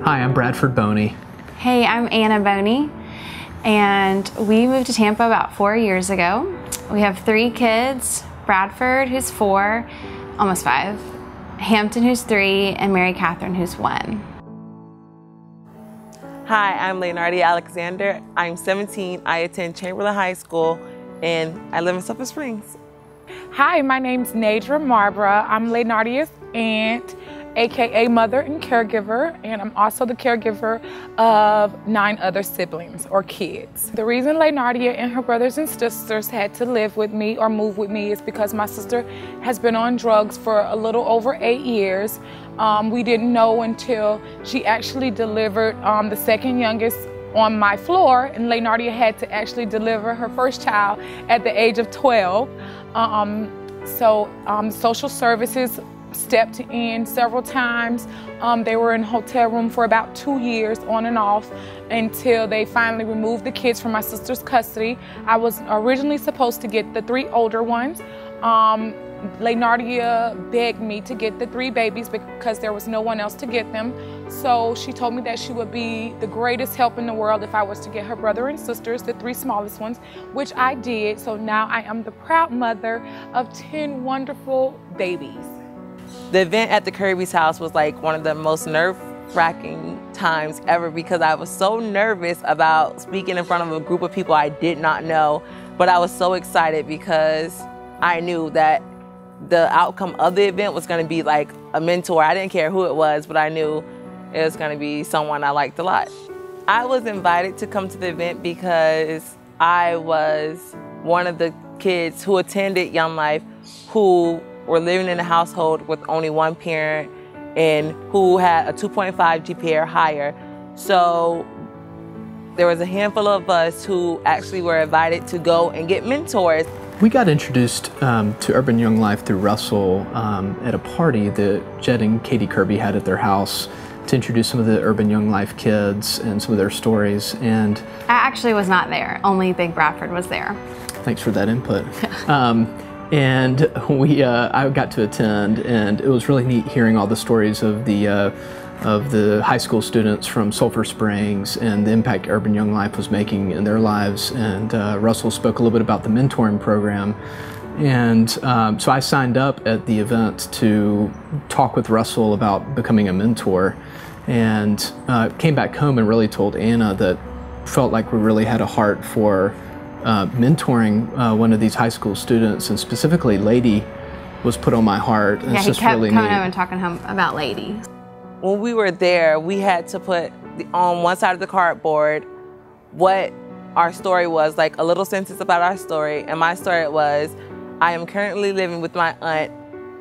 Hi, I'm Bradford Boney. Hey, I'm Anna Boney, and we moved to Tampa about 4 years ago. We have 3 kids, Bradford, who's 4, almost 5, Hampton, who's 3, and Mary Catherine, who's 1. Hi, I'm Leonardia Alexander. I'm 17, I attend Chamberlain High School, and I live in Sulphur Springs. Hi, my name's Nadra Marbra. I'm Leonardia's aunt, aka mother and caregiver, and I'm also the caregiver of 9 other siblings or kids. The reason Leonardia and her brothers and sisters had to live with me or move with me is because my sister has been on drugs for a little over 8 years. We didn't know until she actually delivered the second youngest on my floor, and Leonardia had to actually deliver her first child at the age of 12. Social services stepped in several times. They were in a hotel room for about 2 years on and off until they finally removed the kids from my sister's custody. I was originally supposed to get the 3 older ones. Leonardia begged me to get the 3 babies because there was no one else to get them. So she told me that she would be the greatest help in the world if I was to get her brother and sisters, the 3 smallest ones, which I did. So now I am the proud mother of 10 wonderful babies. The event at the Kirby's house was like one of the most nerve-wracking times ever because I was so nervous about speaking in front of a group of people I did not know, but I was so excited because I knew that the outcome of the event was going to be like a mentor. I didn't care who it was, but I knew it was going to be someone I liked a lot. I was invited to come to the event because I was one of the kids who attended Young Life who were living in a household with only one parent and who had a 2.5 GPA or higher. So there was a handful of us who actually were invited to go and get mentors. We got introduced to Urban Young Life through Russell at a party that Jed and Katie Kirby had at their house to introduce some of the Urban Young Life kids and some of their stories. And I actually was not there, only Big Bradford was there. Thanks for that input. I got to attend, and it was really neat hearing all the stories of the high school students from Sulphur Springs and the impact Urban Young Life was making in their lives. And Russell spoke a little bit about the mentoring program. And so I signed up at the event to talk with Russell about becoming a mentor, and came back home and really told Anna that felt like we really had a heart for mentoring one of these high school students, and specifically Lady was put on my heart. And yeah, it's he just kept really coming neat. over and talking to him about Lady. When we were there, we had to put on one side of the cardboard what our story was, like a little sentence about our story. And my story was, I am currently living with my aunt.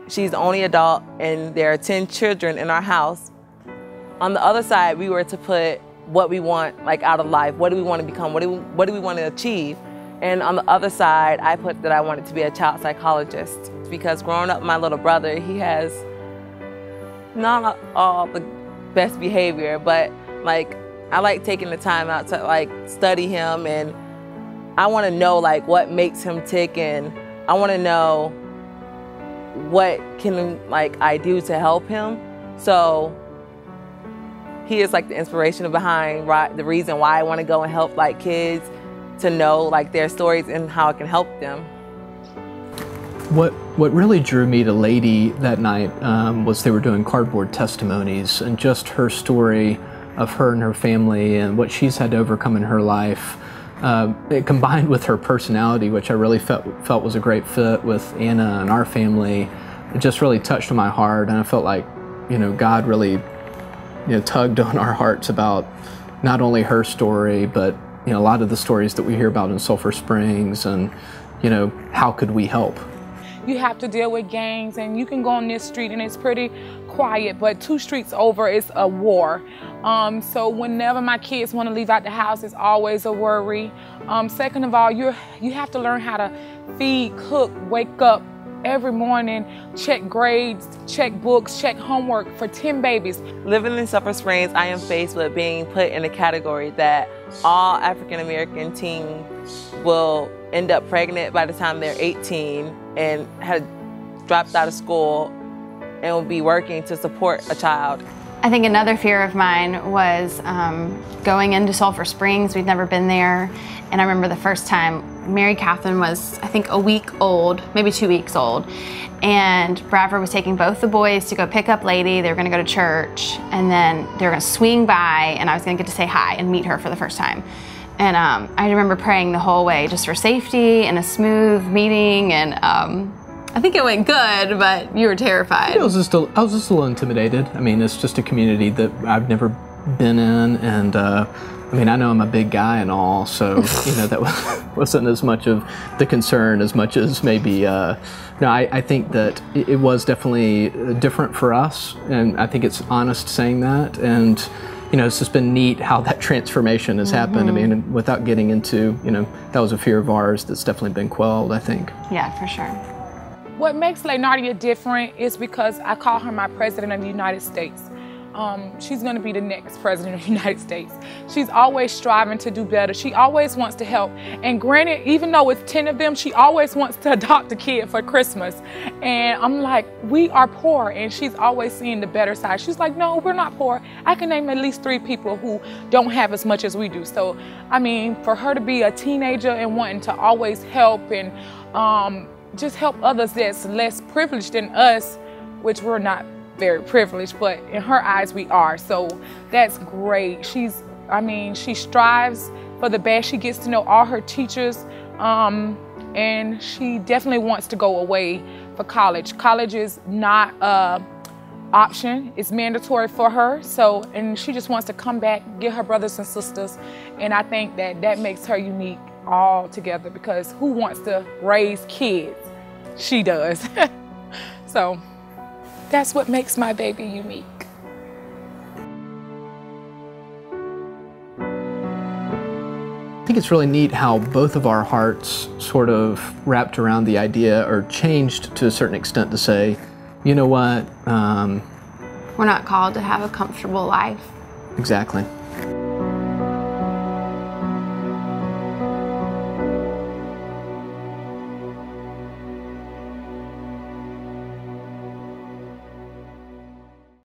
She's the only adult, and there are 10 children in our house. On the other side, we were to put what we want, like out of life. What do we want to become? What do we want to achieve? And on the other side, I put that I wanted to be a child psychologist, because growing up with my little brother, he has not all the best behavior, but like I like taking the time out to like study him, and I want to know like what makes him tick, and I want to know what can like I do to help him. So he is like the inspiration behind the reason why I want to go and help like kids to know like their stories and how it can help them. What really drew me to Lady that night was they were doing cardboard testimonies, and just her story of her and her family and what she's had to overcome in her life. It combined with her personality, which I really felt was a great fit with Anna and our family. It just really touched my heart, and I felt like, God really, tugged on our hearts about not only her story, but a lot of the stories that we hear about in Sulphur Springs, and how could we help? You have to deal with gangs, and you can go on this street and it's pretty quiet, but 2 streets over it's a war. So whenever my kids want to leave out the house, it's always a worry. Second of all, you have to learn how to feed, cook, wake up every morning, check grades, check books, check homework for 10 babies. Living in Sulphur Springs, I am faced with being put in a category that all African American teens will end up pregnant by the time they're 18 and have dropped out of school and will be working to support a child. I think another fear of mine was going into Sulphur Springs. We'd never been there. And I remember the first time, Mary Catherine was, I think, a week old, maybe 2 weeks old. And Bradford was taking both the boys to go pick up Lady. They were gonna go to church, and then they were gonna swing by, and I was gonna get to say hi and meet her for the first time. And I remember praying the whole way just for safety and a smooth meeting, and I think it went good, but you were terrified. I was just a little intimidated. I mean, it's just a community that I've never been in, and I mean, I know I'm a big guy and all, so you know that wasn't as much of the concern as much as maybe. No, I think that it was definitely different for us, and I think it's honest saying that. And you know, it's just been neat how that transformation has happened. I mean, without getting into, you know, that was a fear of ours that's definitely been quelled, I think. Yeah, for sure. What makes Leonardia different is because I call her my president of the United States. She's gonna be the next president of the United States. She's always striving to do better. She always wants to help. And granted, even though it's 10 of them, she always wants to adopt a kid for Christmas. And I'm like, we are poor. And she's always seeing the better side. She's like, no, we're not poor. I can name at least 3 people who don't have as much as we do. So, I mean, for her to be a teenager and wanting to always help and just help others that's less privileged than us, which we're not very privileged, but in her eyes we are. So that's great. She strives for the best. She gets to know all her teachers, and she definitely wants to go away for college. College is not an option. It's mandatory for her. So, and she just wants to come back, get her brothers and sisters, and I think that makes her unique altogether, because who wants to raise kids? She does. So that's what makes my baby unique. I think it's really neat how both of our hearts sort of wrapped around the idea, or changed to a certain extent, to say, you know what? We're not called to have a comfortable life. Exactly.